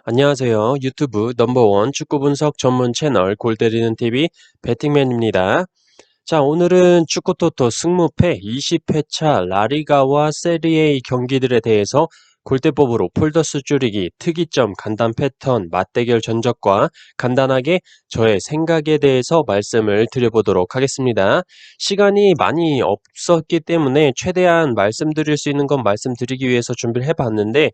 안녕하세요. 유튜브 넘버원 축구 분석 전문 채널 골 때리는 TV 배팅맨입니다. 자, 오늘은 축구토토 승무패 20회차 라리가와 세리에 경기들에 대해서 골대법으로 폴더스 줄이기, 특이점, 간단 패턴, 맞대결 전적과 간단하게 저의 생각에 대해서 말씀을 드려보도록 하겠습니다. 시간이 많이 없었기 때문에 최대한 말씀드릴 수 있는 건 말씀드리기 위해서 준비를 해봤는데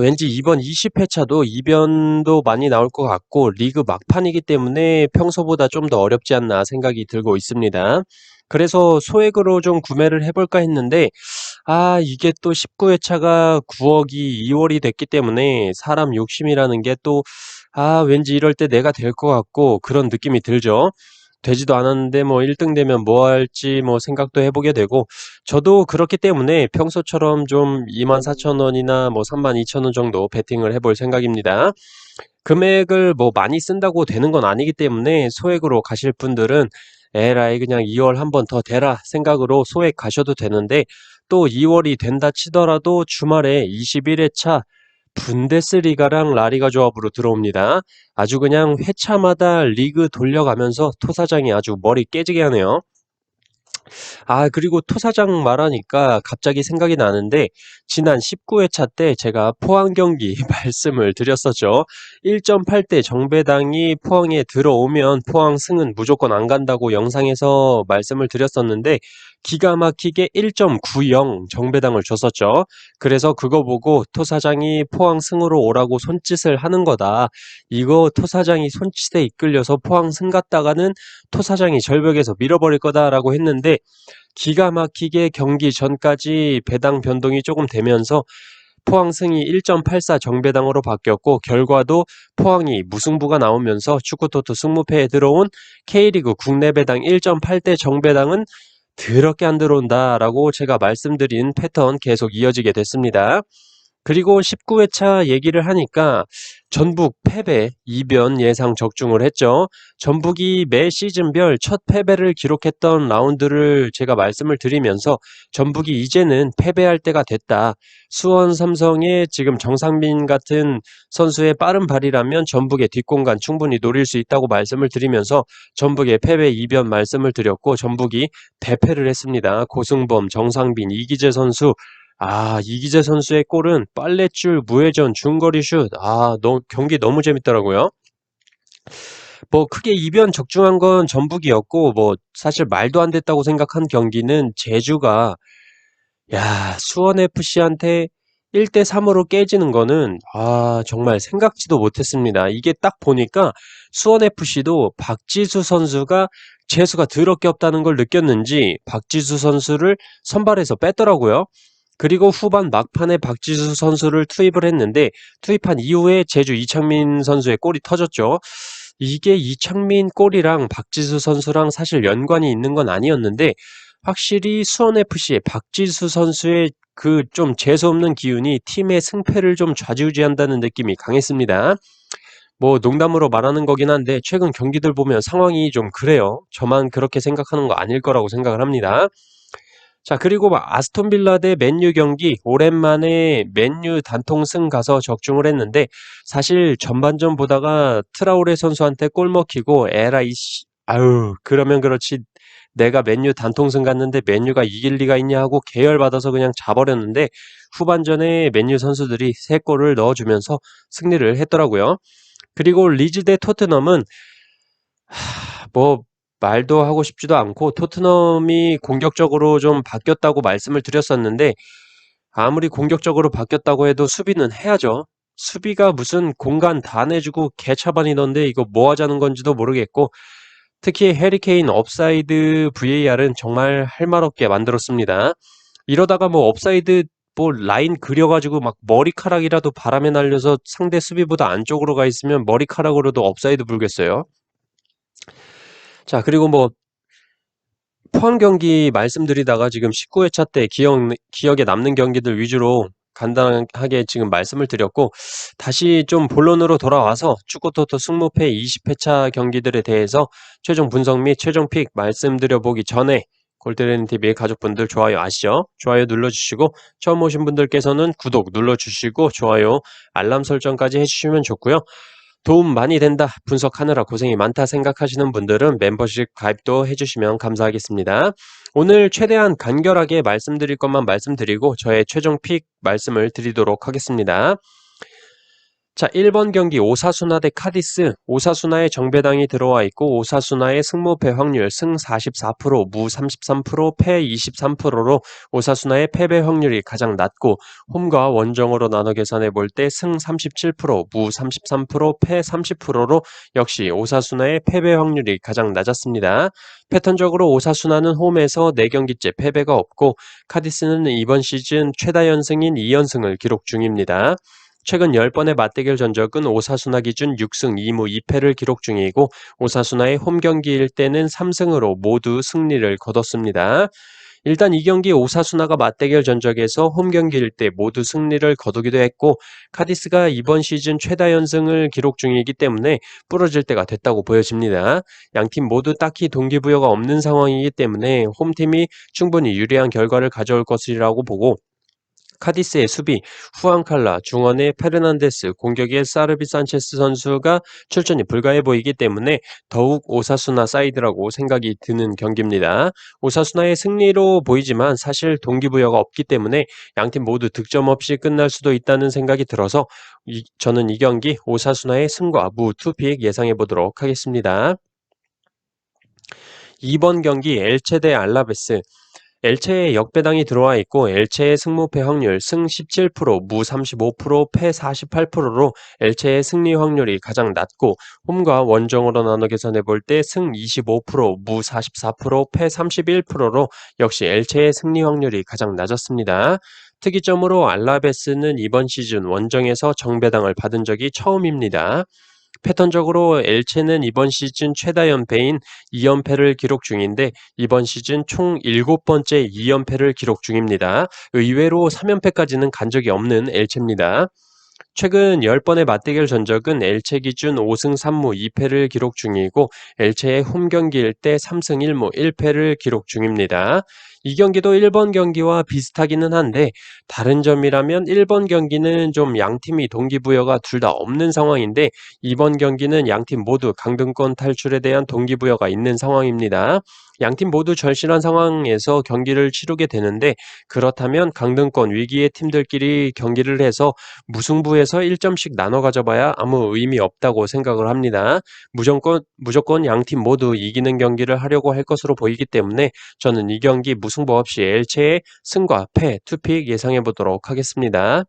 왠지 이번 20회차도 이변도 많이 나올 것 같고 리그 막판이기 때문에 평소보다 좀 더 어렵지 않나 생각이 들고 있습니다. 그래서 소액으로 좀 구매를 해볼까 했는데 이게 또 19회차가 9억이 2월이 됐기 때문에 사람 욕심이라는 게 또 왠지 이럴 때 내가 될 것 같고 그런 느낌이 들죠. 되지도 않았는데 뭐 1등 되면 뭐 할지 뭐 생각도 해보게 되고 저도 그렇기 때문에 평소처럼 좀 24,000원이나 뭐 32,000원 정도 베팅을 해볼 생각입니다. 금액을 뭐 많이 쓴다고 되는 건 아니기 때문에 소액으로 가실 분들은 에라이 그냥 2월 한 번 더 대라 생각으로 소액 가셔도 되는데 또 2월이 된다 치더라도 주말에 21회차 분데스리가랑 라리가 조합으로 들어옵니다. 아주 그냥 회차마다 리그 돌려가면서 토사장이 아주 머리 깨지게 하네요. 그리고 토사장 말하니까 갑자기 생각이 나는데 지난 19회차 때 제가 포항 경기 말씀을 드렸었죠. 1.8대 정배당이 포항에 들어오면 포항 승은 무조건 안 간다고 영상에서 말씀을 드렸었는데 기가 막히게 1.90 정배당을 줬었죠. 그래서 그거 보고 토사장이 포항 승으로 오라고 손짓을 하는 거다. 이거 토사장이 손짓에 이끌려서 포항 승 갔다가는 토사장이 절벽에서 밀어버릴 거다라고 했는데 기가 막히게 경기 전까지 배당 변동이 조금 되면서 포항 승이 1.84 정배당으로 바뀌었고 결과도 포항이 무승부가 나오면서 축구토토 승무패에 들어온 K리그 국내 배당 1.8대 정배당은 더럽게 안 들어온다라고 제가 말씀드린 패턴 계속 이어지게 됐습니다. 그리고 19회차 얘기를 하니까 전북 패배, 이변 예상 적중을 했죠. 전북이 매 시즌별 첫 패배를 기록했던 라운드를 제가 말씀을 드리면서 전북이 이제는 패배할 때가 됐다. 수원 삼성의 지금 정상빈 같은 선수의 빠른 발이라면 전북의 뒷공간 충분히 노릴 수 있다고 말씀을 드리면서 전북의 패배 이변 말씀을 드렸고 전북이 대패를 했습니다. 고승범, 정상빈, 이기재 선수 이기재 선수의 골은 빨랫줄, 무회전, 중거리 슛. 경기 너무 재밌더라고요. 뭐 크게 이변 적중한 건 전북이었고 뭐 사실 말도 안 됐다고 생각한 경기는 제주가 수원 FC한테 1대 3으로 깨지는 거는 정말 생각지도 못했습니다. 이게 딱 보니까 수원 FC도 박지수 선수가 재수가 더럽게 없다는 걸 느꼈는지 박지수 선수를 선발해서 뺐더라고요. 그리고 후반 막판에 박지수 선수를 투입을 했는데 투입한 이후에 제주 이창민 선수의 골이 터졌죠. 이게 이창민 골이랑 박지수 선수랑 사실 연관이 있는 건 아니었는데 확실히 수원FC의 박지수 선수의 그 좀 재수없는 기운이 팀의 승패를 좀 좌지우지한다는 느낌이 강했습니다. 뭐 농담으로 말하는 거긴 한데 최근 경기들 보면 상황이 좀 그래요. 저만 그렇게 생각하는 거 아닐 거라고 생각을 합니다. 자, 그리고 아스톤 빌라 대 맨유 경기 오랜만에 맨유 단통승 가서 적중을 했는데 사실 전반전 보다가 트라우레 선수한테 골 먹히고 에라이 그러면 그렇지 내가 맨유 단통승 갔는데 맨유가 이길 리가 있냐 하고 계열받아서 그냥 자버렸는데 후반전에 맨유 선수들이 3골을 넣어주면서 승리를 했더라고요. 그리고 리즈 대 토트넘은 뭐 말도 하고 싶지도 않고 토트넘이 공격적으로 좀 바뀌었다고 말씀을 드렸었는데 아무리 공격적으로 바뀌었다고 해도 수비는 해야죠. 수비가 무슨 공간 다 내주고 개차반이던데 이거 뭐 하자는 건지도 모르겠고 특히 해리케인 업사이드 VAR은 정말 할 말 없게 만들었습니다. 이러다가 뭐 업사이드 뭐 라인 그려가지고 막 머리카락이라도 바람에 날려서 상대 수비보다 안쪽으로 가 있으면 머리카락으로도 업사이드 불겠어요. 자, 그리고 뭐 포항 경기 말씀드리다가 지금 19회차 때 기억에 남는 경기들 위주로 간단하게 지금 말씀을 드렸고 다시 좀 본론으로 돌아와서 축구토토 승무패 20회차 경기들에 대해서 최종 분석 및 최종 픽 말씀드려보기 전에 골때리는TV 가족분들 좋아요 아시죠? 좋아요 눌러주시고 처음 오신 분들께서는 구독 눌러주시고 좋아요, 알람 설정까지 해주시면 좋고요. 도움 많이 된다, 분석하느라 고생이 많다 생각하시는 분들은 멤버십 가입도 해주시면 감사하겠습니다. 오늘 최대한 간결하게 말씀드릴 것만 말씀드리고 저의 최종 픽 말씀을 드리도록 하겠습니다. 자, 1번 경기 오사수나 대 카디스. 오사수나의 정배당이 들어와 있고 오사수나의 승무패 확률 승 44%, 무 33%, 패 23%로 오사수나의 패배 확률이 가장 낮고 홈과 원정으로 나눠 계산해 볼 때 승 37%, 무 33%, 패 30%로 역시 오사수나의 패배 확률이 가장 낮았습니다. 패턴적으로 오사수나는 홈에서 4경기째 패배가 없고 카디스는 이번 시즌 최다 연승인 2연승을 기록 중입니다. 최근 10번의 맞대결 전적은 오사수나 기준 6승 2무 2패를 기록 중이고 오사수나의 홈경기일 때는 3승으로 모두 승리를 거뒀습니다. 일단 이 경기 오사수나가 맞대결 전적에서 홈경기일 때 모두 승리를 거두기도 했고 카디스가 이번 시즌 최다 연승을 기록 중이기 때문에 부러질 때가 됐다고 보여집니다. 양팀 모두 딱히 동기부여가 없는 상황이기 때문에 홈팀이 충분히 유리한 결과를 가져올 것이라고 보고 카디스의 수비, 후안칼라, 중원의 페르난데스, 공격의 사르비 산체스 선수가 출전이 불가해 보이기 때문에 더욱 오사수나 사이드라고 생각이 드는 경기입니다. 오사수나의 승리로 보이지만 사실 동기부여가 없기 때문에 양팀 모두 득점 없이 끝날 수도 있다는 생각이 들어서 저는 이 경기 오사수나의 승과 무 투픽 예상해 보도록 하겠습니다. 2번 경기 엘체 대 알라베스. 엘체에 역배당이 들어와 있고 엘체의 승무패 확률 승 17%, 무 35%, 패 48%로 엘체의 승리 확률이 가장 낮고 홈과 원정으로 나눠 계산해 볼 때 승 25%, 무 44%, 패 31%로 역시 엘체의 승리 확률이 가장 낮았습니다. 특이점으로 알라베스는 이번 시즌 원정에서 정배당을 받은 적이 처음입니다. 패턴적으로 엘체는 이번 시즌 최다 연패인 2연패를 기록 중인데 이번 시즌 총 7번째 2연패를 기록 중입니다. 의외로 3연패까지는 간 적이 없는 엘체입니다. 최근 10번의 맞대결 전적은 엘체 기준 5승 3무 2패를 기록 중이고 엘체의 홈경기일 때 3승 1무 1패를 기록 중입니다. 이 경기도 1번 경기와 비슷하기는 한데 다른 점이라면 1번 경기는 좀 양팀이 동기부여가 둘 다 없는 상황인데 이번 경기는 양팀 모두 강등권 탈출에 대한 동기부여가 있는 상황입니다. 양팀 모두 절실한 상황에서 경기를 치르게 되는데 그렇다면 강등권 위기의 팀들끼리 경기를 해서 무승부에서 1점씩 나눠 가져봐야 아무 의미 없다고 생각을 합니다. 무조건 양팀 모두 이기는 경기를 하려고 할 것으로 보이기 때문에 저는 이 경기 무승부 없이 엘체의 승과 패 투픽 예상해 보도록 하겠습니다.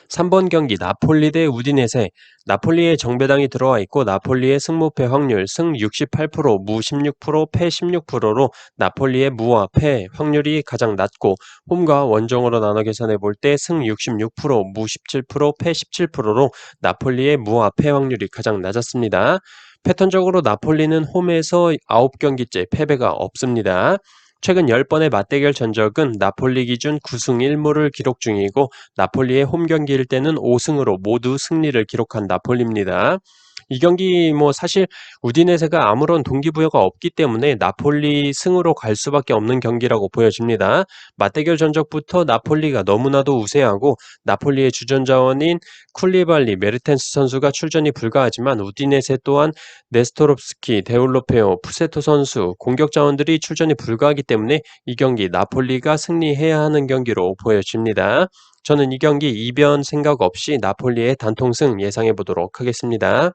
3번 경기 나폴리 대 우디네세. 나폴리의 정배당이 들어와 있고 나폴리의 승무패 확률 승 68%, 무 16%, 패 16%로 나폴리의 무와 패 확률이 가장 낮고 홈과 원정으로 나눠 계산해 볼 때 승 66%, 무 17%, 패 17%로 나폴리의 무와 패 확률이 가장 낮았습니다. 패턴적으로 나폴리는 홈에서 9경기째 패배가 없습니다. 최근 10번의 맞대결 전적은 나폴리 기준 9승 1무를 기록 중이고 나폴리의 홈경기일 때는 5승으로 모두 승리를 기록한 나폴리입니다. 이 경기 사실 우디네세가 아무런 동기부여가 없기 때문에 나폴리 승으로 갈 수밖에 없는 경기라고 보여집니다. 맞대결 전적부터 나폴리가 너무나도 우세하고 나폴리의 주전 자원인 쿨리발리, 메르텐스 선수가 출전이 불가하지만 우디네세 또한 네스토롭스키, 데올로페오, 푸세토 선수 공격 자원들이 출전이 불가하기 때문에 이 경기 나폴리가 승리해야 하는 경기로 보여집니다. 저는 이 경기 이변 생각 없이 나폴리의 단통승 예상해 보도록 하겠습니다.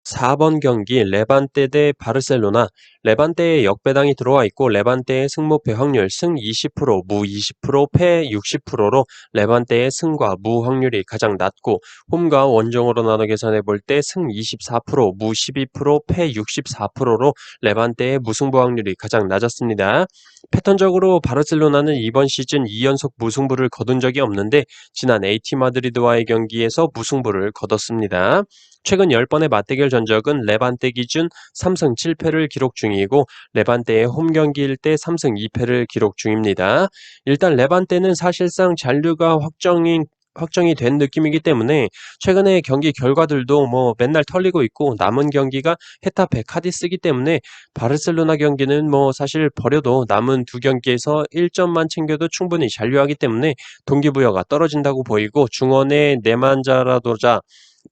4번 경기 레반떼 대 바르셀로나. 레반떼의 역배당이 들어와 있고 레반떼의 승무패 확률 승 20%, 무 20%, 패 60%로 레반떼의 승과 무 확률이 가장 낮고 홈과 원정으로 나눠 계산해 볼 때 승 24%, 무 12%, 패 64%로 레반떼의 무승부 확률이 가장 낮았습니다. 패턴적으로 바르셀로나는 이번 시즌 2연속 무승부를 거둔 적이 없는데 지난 AT 마드리드와의 경기에서 무승부를 거뒀습니다. 최근 10번의 맞대결 전적은 레반떼 기준 3승 7패를 기록 중이고 레반떼의 홈경기일 때 3승 2패를 기록 중입니다. 일단 레반떼는 사실상 잔류가 확정인 확정이 된 느낌이기 때문에 최근에 경기 결과들도 뭐 맨날 털리고 있고 남은 경기가 헤타페, 카디스이기 때문에 바르셀로나 경기는 뭐 사실 버려도 남은 두 경기에서 1점만 챙겨도 충분히 잔류하기 때문에 동기부여가 떨어진다고 보이고 중원의 네만자라도자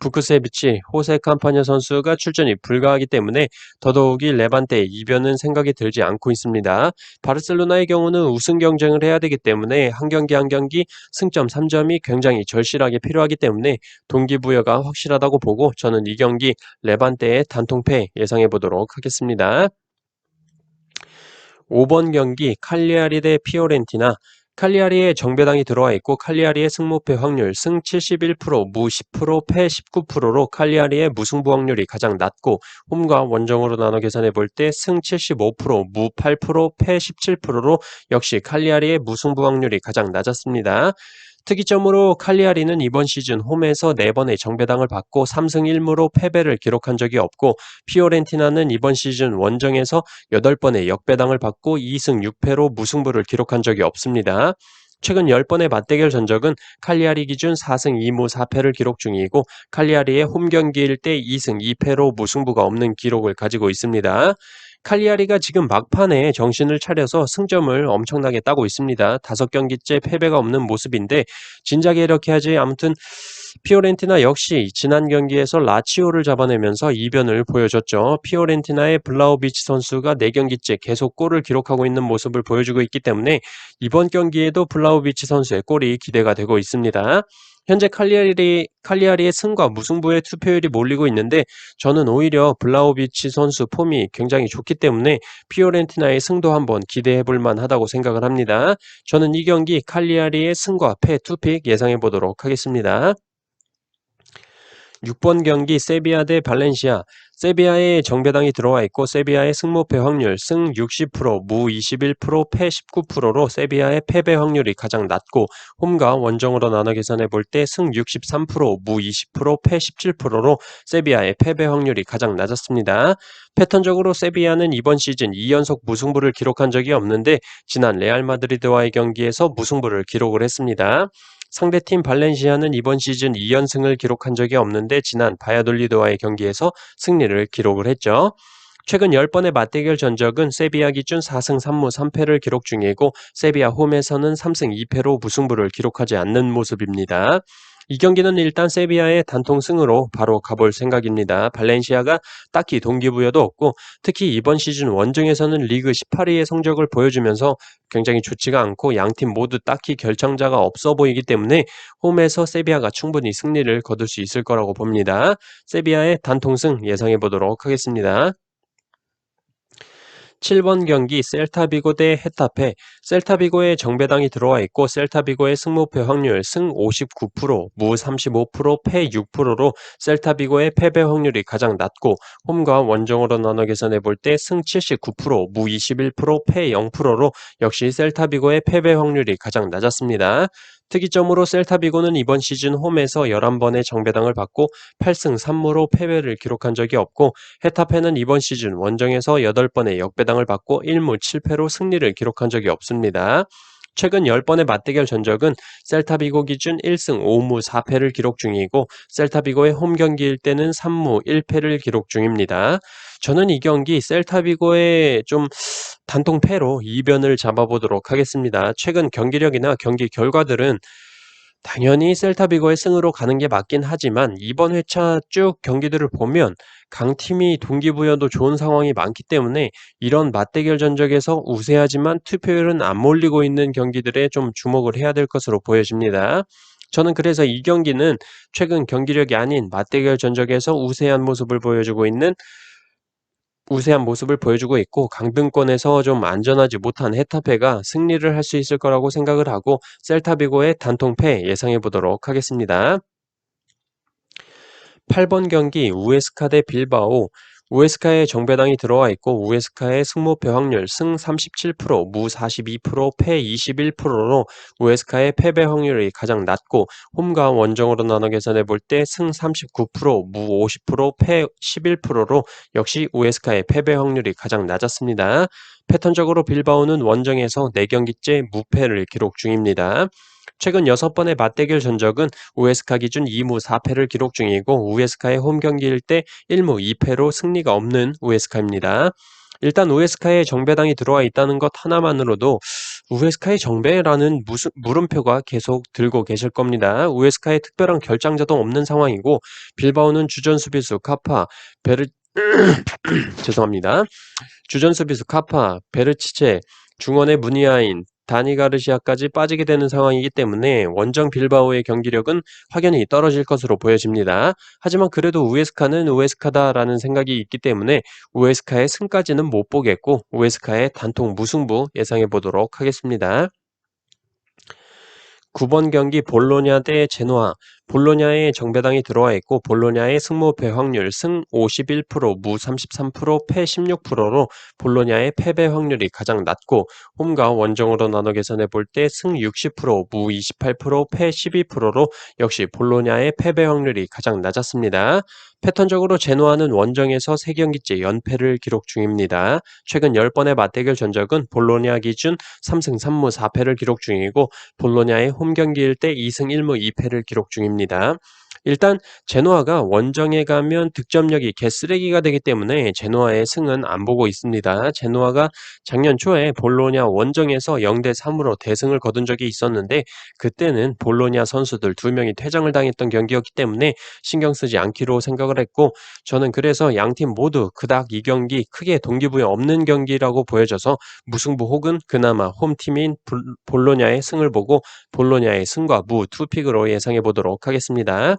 부크세비치, 호세 캄파냐 선수가 출전이 불가하기 때문에 더더욱이 레반테의 이변은 생각이 들지 않고 있습니다. 바르셀로나의 경우는 우승 경쟁을 해야 되기 때문에 한 경기 한 경기 승점 3점이 굉장히 절실하게 필요하기 때문에 동기부여가 확실하다고 보고 저는 이 경기 레반테의 단통패 예상해 보도록 하겠습니다. 5번 경기 칼리아리 대 피오렌티나. 칼리아리에 정배당이 들어와 있고 칼리아리의 승무패 확률 승 71%, 무 10%, 패 19%로 칼리아리의 무승부 확률이 가장 낮고 홈과 원정으로 나눠 계산해 볼 때 승 75%, 무 8%, 패 17%로 역시 칼리아리의 무승부 확률이 가장 낮았습니다. 특이점으로 칼리아리는 이번 시즌 홈에서 4번의 정배당을 받고 3승 1무로 패배를 기록한 적이 없고 피오렌티나는 이번 시즌 원정에서 8번의 역배당을 받고 2승 6패로 무승부를 기록한 적이 없습니다. 최근 10번의 맞대결 전적은 칼리아리 기준 4승 2무 4패를 기록 중이고 칼리아리의 홈 경기일 때 2승 2패로 무승부가 없는 기록을 가지고 있습니다. 칼리아리가 지금 막판에 정신을 차려서 승점을 엄청나게 따고 있습니다. 5경기째 패배가 없는 모습인데 진작에 이렇게 하지. 아무튼 피오렌티나 역시 지난 경기에서 라치오를 잡아내면서 이변을 보여줬죠. 피오렌티나의 블라우비치 선수가 4경기째 계속 골을 기록하고 있는 모습을 보여주고 있기 때문에 이번 경기에도 블라우비치 선수의 골이 기대가 되고 있습니다. 현재 칼리아리의 승과 무승부의 투표율이 몰리고 있는데 저는 오히려 블라우비치 선수 폼이 굉장히 좋기 때문에 피오렌티나의 승도 한번 기대해 볼 만하다고 생각을 합니다. 저는 이 경기 칼리아리의 승과 패 투픽 예상해 보도록 하겠습니다. 6번 경기 세비야 대 발렌시아. 세비야에 정배당이 들어와 있고 세비야의 승무패 확률 승 60%, 무 21%, 패 19%로 세비야의 패배 확률이 가장 낮고 홈과 원정으로 나눠 계산해 볼 때 승 63%, 무 20%, 패 17%로 세비야의 패배 확률이 가장 낮았습니다. 패턴적으로 세비야는 이번 시즌 2연속 무승부를 기록한 적이 없는데 지난 레알 마드리드와의 경기에서 무승부를 기록을 했습니다. 상대팀 발렌시아는 이번 시즌 2연승을 기록한 적이 없는데 지난 바야돌리드와의 경기에서 승리를 기록을 했죠. 최근 10번의 맞대결 전적은 세비야 기준 4승 3무 3패를 기록 중이고 세비야 홈에서는 3승 2패로 무승부를 기록하지 않는 모습입니다. 이 경기는 일단 세비야의 단통 승으로 바로 가볼 생각입니다. 발렌시아가 딱히 동기부여도 없고 특히 이번 시즌 원정에서는 리그 18위의 성적을 보여주면서 굉장히 좋지가 않고 양팀 모두 딱히 결정자가 없어 보이기 때문에 홈에서 세비야가 충분히 승리를 거둘 수 있을 거라고 봅니다. 세비야의 단통승 예상해 보도록 하겠습니다. 7번 경기 셀타비고 대 헤타페. 셀타비고에 정배당이 들어와 있고 셀타비고의 승무패 확률 승 59%, 무 35%, 패 6%로 셀타비고의 패배 확률이 가장 낮고 홈과 원정으로 나눠 계산해 볼 때 승 79%, 무 21%, 패 0%로 역시 셀타비고의 패배 확률이 가장 낮았습니다. 특이점으로 셀타비고는 이번 시즌 홈에서 11번의 정배당을 받고 8승 3무로 패배를 기록한 적이 없고 헤타페는 이번 시즌 원정에서 8번의 역배당을 받고 1무 7패로 승리를 기록한 적이 없습니다. 최근 10번의 맞대결 전적은 셀타비고 기준 1승 5무 4패를 기록 중이고 셀타비고의 홈 경기일 때는 3무 1패를 기록 중입니다. 저는 이 경기 셀타비고의 좀 단통 패로 이변을 잡아보도록 하겠습니다. 최근 경기력이나 경기 결과들은 당연히 셀타비고의 승으로 가는 게 맞긴 하지만 이번 회차 쭉 경기들을 보면 강팀이 동기부여도 좋은 상황이 많기 때문에 이런 맞대결 전적에서 우세하지만 투표율은 안 몰리고 있는 경기들에 좀 주목을 해야 될 것으로 보여집니다. 저는 그래서 이 경기는 최근 경기력이 아닌 맞대결 전적에서 우세한 모습을 보여주고 있고 강등권에서 좀 안전하지 못한 헤타페가 승리를 할 수 있을 거라고 생각을 하고 셀타비고의 단통패 예상해 보도록 하겠습니다. 8번 경기 우에스카 대 빌바오. 우에스카에 정배당이 들어와 있고 우에스카의 승무패 확률 승 37%, 무 42%, 패 21%로 우에스카의 패배 확률이 가장 낮고 홈과 원정으로 나눠 계산해 볼 때 승 39%, 무 50%, 패 11%로 역시 우에스카의 패배 확률이 가장 낮았습니다. 패턴적으로 빌바오는 원정에서 4경기째 무패를 기록 중입니다. 최근 6번의 맞대결 전적은 우에스카 기준 2무 4패를 기록 중이고 우에스카의 홈 경기일 때 1무 2패로 승리가 없는 우에스카입니다. 일단 우에스카에 정배당이 들어와 있다는 것 하나만으로도 우에스카의 정배라는 물음표가 계속 들고 계실 겁니다. 우에스카에 특별한 결장자도 없는 상황이고 빌바오는 주전 수비수 카파, 베르 죄송합니다. 주전 수비수 카파, 베르치체, 중원의 무니아인, 다니 가르시아까지 빠지게 되는 상황이기 때문에 원정 빌바오의 경기력은 확연히 떨어질 것으로 보여집니다. 하지만 그래도 우에스카는 우에스카다라는 생각이 있기 때문에 우에스카의 승까지는 못 보겠고 우에스카의 단통 무승부 예상해 보도록 하겠습니다. 9번 경기 볼로냐 대 제노아. 볼로냐에 정배당이 들어와 있고 볼로냐의 승무패 확률 승 51%, 무 33%, 패 16%로 볼로냐의 패배 확률이 가장 낮고 홈과 원정으로 나눠 계산해 볼 때 승 60%, 무 28%, 패 12%로 역시 볼로냐의 패배 확률이 가장 낮았습니다. 패턴적으로 제노아는 원정에서 3경기째 연패를 기록 중입니다. 최근 10번의 맞대결 전적은 볼로냐 기준 3승 3무 4패를 기록 중이고 볼로냐의 홈 경기일 때 2승 1무 2패를 기록 중입니다. 일단 제노아가 원정에 가면 득점력이 개쓰레기가 되기 때문에 제노아의 승은 안 보고 있습니다. 제노아가 작년 초에 볼로냐 원정에서 0대3으로 대승을 거둔 적이 있었는데 그때는 볼로냐 선수들 2명이 퇴장을 당했던 경기였기 때문에 신경 쓰지 않기로 생각을 했고 저는 그래서 양팀 모두 그닥 이 경기 크게 동기부여 없는 경기라고 보여져서 무승부 혹은 그나마 홈팀인 볼로냐의 승을 보고 볼로냐의 승과 무 투픽으로 예상해 보도록 하겠습니다.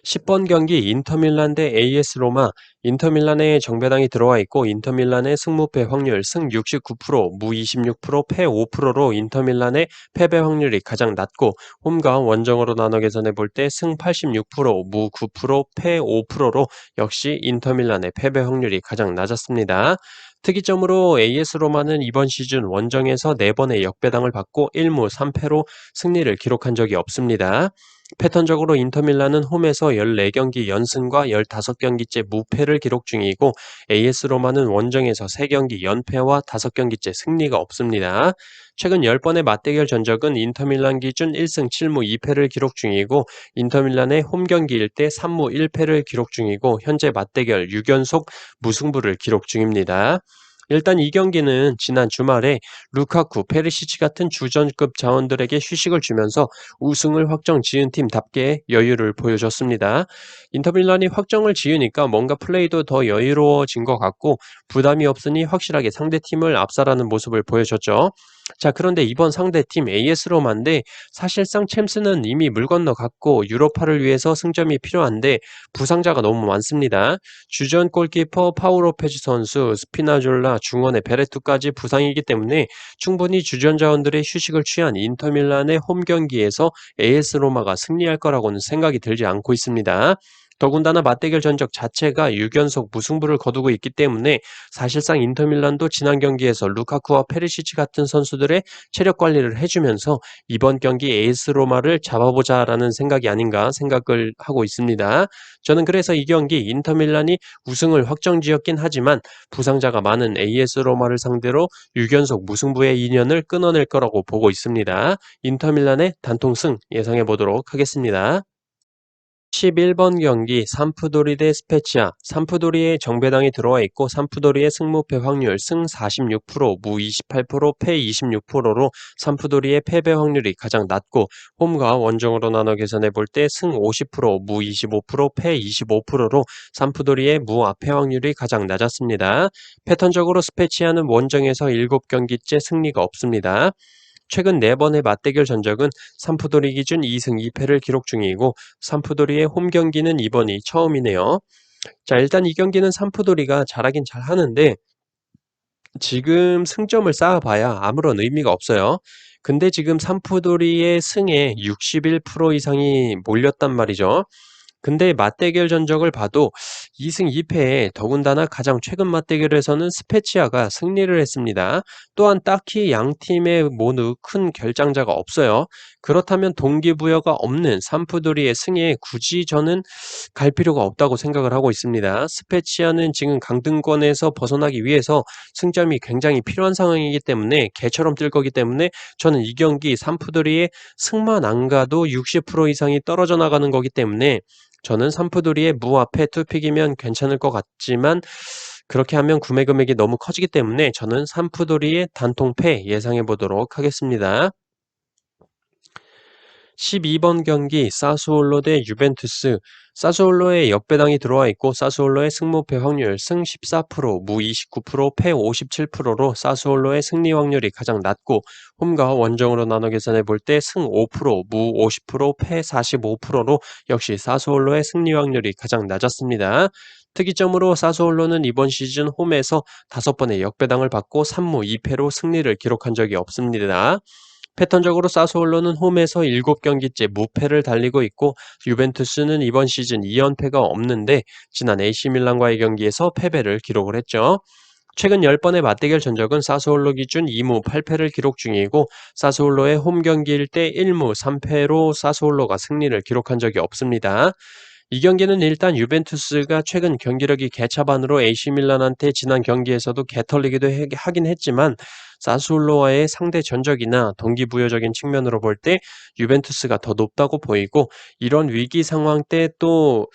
10번 경기 인터밀란 대 AS 로마. 인터밀란에 정배당이 들어와 있고 인터밀란의 승무패 확률 승 69%, 무 26%, 패 5%로 인터밀란의 패배 확률이 가장 낮고 홈과 원정으로 나눠 계산해 볼 때 승 86%, 무 9%, 패 5%로 역시 인터밀란의 패배 확률이 가장 낮았습니다. 특이점으로 AS 로마는 이번 시즌 원정에서 4번의 역배당을 받고 1무 3패로 승리를 기록한 적이 없습니다. 패턴적으로 인터밀란은 홈에서 14경기 연승과 15경기째 무패를 기록 중이고 AS 로마는 원정에서 3경기 연패와 5경기째 승리가 없습니다. 최근 10번의 맞대결 전적은 인터밀란 기준 1승 7무 2패를 기록 중이고 인터밀란의 홈 경기일 때 3무 1패를 기록 중이고 현재 맞대결 6연속 무승부를 기록 중입니다. 일단 이 경기는 지난 주말에 루카쿠, 페리시치 같은 주전급 자원들에게 휴식을 주면서 우승을 확정 지은 팀답게 여유를 보여줬습니다. 인터밀란이 확정을 지으니까 뭔가 플레이도 더 여유로워진 것 같고 부담이 없으니 확실하게 상대팀을 압살하는 모습을 보여줬죠. 자, 그런데 이번 상대팀 AS 로마인데 사실상 챔스는 이미 물 건너갔고 유로파를 위해서 승점이 필요한데 부상자가 너무 많습니다. 주전 골키퍼 파우로페즈 선수, 스피나졸라, 중원의 베레투까지 부상이기 때문에 충분히 주전 자원들의 휴식을 취한 인터밀란의 홈 경기에서 AS 로마가 승리할 거라고는 생각이 들지 않고 있습니다. 더군다나 맞대결 전적 자체가 6연속 무승부를 거두고 있기 때문에 사실상 인터밀란도 지난 경기에서 루카쿠와 페리시치 같은 선수들의 체력 관리를 해주면서 이번 경기 AS 로마를 잡아보자라는 생각이 아닌가 생각을 하고 있습니다. 저는 그래서 이 경기 인터밀란이 우승을 확정지었긴 하지만 부상자가 많은 AS 로마를 상대로 6연속 무승부의 인연을 끊어낼 거라고 보고 있습니다. 인터밀란의 단통승 예상해 보도록 하겠습니다. 11번 경기 삼프도리 대 스페치아. 삼프도리에 정배당이 들어와 있고 삼프도리의 승무패 확률 승 46%, 무 28%, 패 26%로 삼프도리의 패배 확률이 가장 낮고 홈과 원정으로 나눠 계산해 볼 때 승 50%, 무 25%, 패 25%로 삼프도리의 무 앞패 확률이 가장 낮았습니다. 패턴적으로 스페치아는 원정에서 7경기째 승리가 없습니다. 최근 4번의 맞대결 전적은 삼프도리 기준 2승 2패를 기록 중이고 삼프도리의 홈 경기는 이번이 처음이네요. 자, 일단 이 경기는 삼프도리가 잘하긴 잘하는데 지금 승점을 쌓아봐야 아무런 의미가 없어요. 근데 지금 삼프도리의 승에 61% 이상이 몰렸단 말이죠. 근데 맞대결 전적을 봐도 2승 2패에 더군다나 가장 최근 맞대결에서는 스페치아가 승리를 했습니다. 또한 딱히 양 팀에 모두 큰 결장자가 없어요. 그렇다면 동기부여가 없는 삼프도리의 승리에 굳이 저는 갈 필요가 없다고 생각을 하고 있습니다. 스페치아는 지금 강등권에서 벗어나기 위해서 승점이 굉장히 필요한 상황이기 때문에 개처럼 뛸 거기 때문에 저는 이 경기 삼프도리의 승만 안 가도 60% 이상이 떨어져 나가는 거기 때문에 저는 삼프도리의 무화폐 투픽이면 괜찮을 것 같지만 그렇게 하면 구매 금액이 너무 커지기 때문에 저는 삼프도리의 단통패 예상해 보도록 하겠습니다. 12번 경기 사스올로 대 유벤투스. 사스올로의 역배당이 들어와 있고 사스올로의 승무패 확률 승 14%, 무 29%, 패 57%로 사스올로의 승리 확률이 가장 낮고 홈과 원정으로 나눠 계산해 볼 때 승 5%, 무 50%, 패 45%로 역시 사스올로의 승리 확률이 가장 낮았습니다. 특이점으로 사스올로는 이번 시즌 홈에서 5번의 역배당을 받고 3무 2패로 승리를 기록한 적이 없습니다. 패턴적으로 사스올로는 홈에서 7경기째 무패를 달리고 있고 유벤투스는 이번 시즌 2연패가 없는데 지난 AC밀란과의 경기에서 패배를 기록을 했죠. 최근 10번의 맞대결 전적은 사스올로 기준 2무 8패를 기록 중이고 사스올로의 홈 경기일 때 1무 3패로 사스올로가 승리를 기록한 적이 없습니다. 이 경기는 일단 유벤투스가 최근 경기력이 개차반으로 AC밀란한테 지난 경기에서도 개털리기도 하긴 했지만 사스올로와의 상대 전적이나 동기부여적인 측면으로 볼 때 유벤투스가 더 높다고 보이고 이런 위기 상황 때 또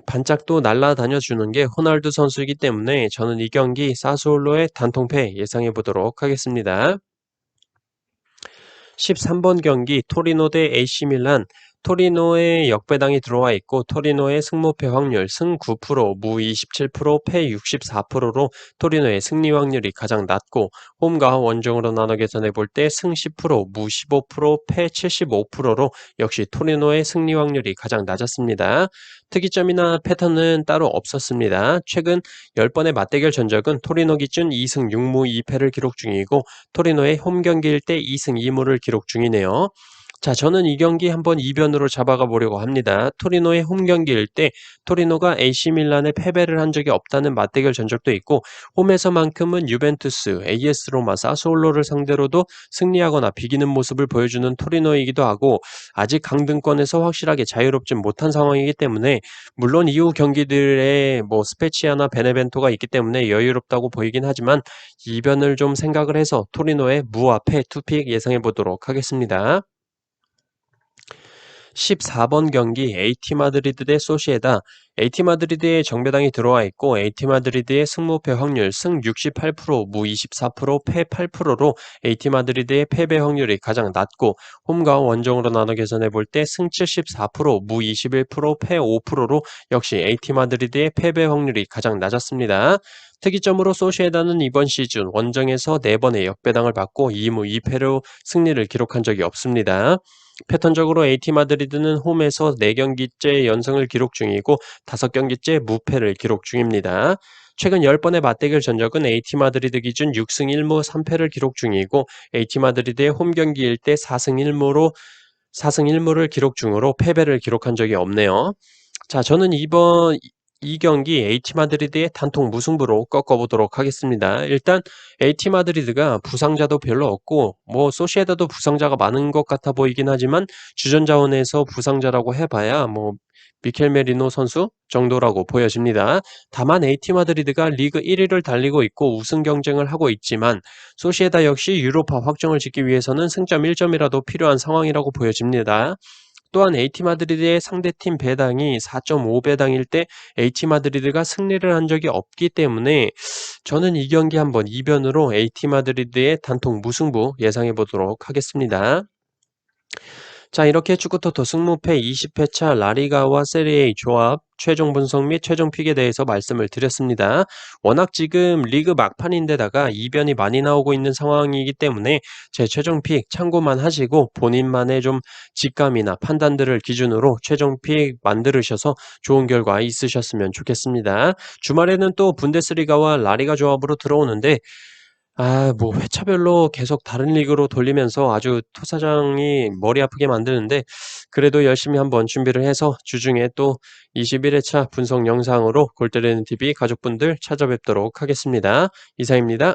반짝 또 날아다녀 주는 게 호날두 선수이기 때문에 저는 이 경기 사스올로의 단통패 예상해 보도록 하겠습니다. 13번 경기 토리노 대 AC밀란. 토리노의 역배당이 들어와 있고 토리노의 승무패 확률 승 9%, 무 27%, 패 64%로 토리노의 승리 확률이 가장 낮고 홈과 원정으로 나눠 계산해 볼 때 승 10%, 무 15%, 패 75%로 역시 토리노의 승리 확률이 가장 낮았습니다. 특이점이나 패턴은 따로 없었습니다. 최근 10번의 맞대결 전적은 토리노 기준 2승 6무 2패를 기록 중이고 토리노의 홈 경기일 때 2승 2무를 기록 중이네요. 자, 저는 이 경기 한번 이변으로 잡아가 보려고 합니다. 토리노의 홈 경기일 때 토리노가 AC 밀란에 패배를 한 적이 없다는 맞대결 전적도 있고 홈에서만큼은 유벤투스, AS 로마, 사스올로를 상대로도 승리하거나 비기는 모습을 보여주는 토리노이기도 하고 아직 강등권에서 확실하게 자유롭진 못한 상황이기 때문에 물론 이후 경기들에 뭐 스페치아나 베네벤토가 있기 때문에 여유롭다고 보이긴 하지만 이변을 좀 생각을 해서 토리노의 무와 패 투픽 예상해 보도록 하겠습니다. 14번 경기 AT 마드리드 대 소시에다. AT 마드리드의 정배당이 들어와 있고 AT 마드리드의 승무패 확률 승 68%, 무 24%, 패 8%로 AT 마드리드의 패배 확률이 가장 낮고 홈과 원정으로 나눠 계산해 볼 때 승 74%, 무 21%, 패 5%로 역시 AT 마드리드의 패배 확률이 가장 낮았습니다. 특이점으로 소시에다는 이번 시즌 원정에서 4번의 역배당을 받고 2무 2패로 승리를 기록한 적이 없습니다. 패턴적으로 AT 마드리드는 홈에서 4경기째 연승을 기록 중이고 5경기째 무패를 기록 중입니다. 최근 10번의 맞대결 전적은 AT 마드리드 기준 6승 1무 3패를 기록 중이고 AT 마드리드의 홈 경기일 때 4승 1무를 기록 중으로 패배를 기록한 적이 없네요. 자, 저는 이번 이 경기 AT 마드리드의 단통 무승부로 꺾어보도록 하겠습니다. 일단 AT 마드리드가 부상자도 별로 없고 뭐 소시에다도 부상자가 많은 것 같아 보이긴 하지만 주전 자원에서 부상자라고 해봐야 뭐 미켈 메리노 선수 정도라고 보여집니다. 다만 AT 마드리드가 리그 1위를 달리고 있고 우승 경쟁을 하고 있지만 소시에다 역시 유로파 확정을 짓기 위해서는 승점 1점이라도 필요한 상황이라고 보여집니다. 또한 AT 마드리드의 상대팀 배당이 4.5배당일 때 AT 마드리드가 승리를 한 적이 없기 때문에 저는 이 경기 한번 이변으로 AT 마드리드의 단통 무승부 예상해 보도록 하겠습니다. 자, 이렇게 축구토토 승무패 20회차 라리가와 세리에의 조합, 최종 분석 및 최종 픽에 대해서 말씀을 드렸습니다. 워낙 지금 리그 막판인데다가 이변이 많이 나오고 있는 상황이기 때문에 제 최종 픽 참고만 하시고 본인만의 좀 직감이나 판단들을 기준으로 최종 픽 만들으셔서 좋은 결과 있으셨으면 좋겠습니다. 주말에는 또 분데스리가와 라리가 조합으로 들어오는데 뭐 회차별로 계속 다른 리그로 돌리면서 아주 투사장이 머리 아프게 만드는데 그래도 열심히 한번 준비를 해서 주중에 또 21 회차 분석 영상으로 골 때리는 TV 가족분들 찾아뵙도록 하겠습니다. 이상입니다.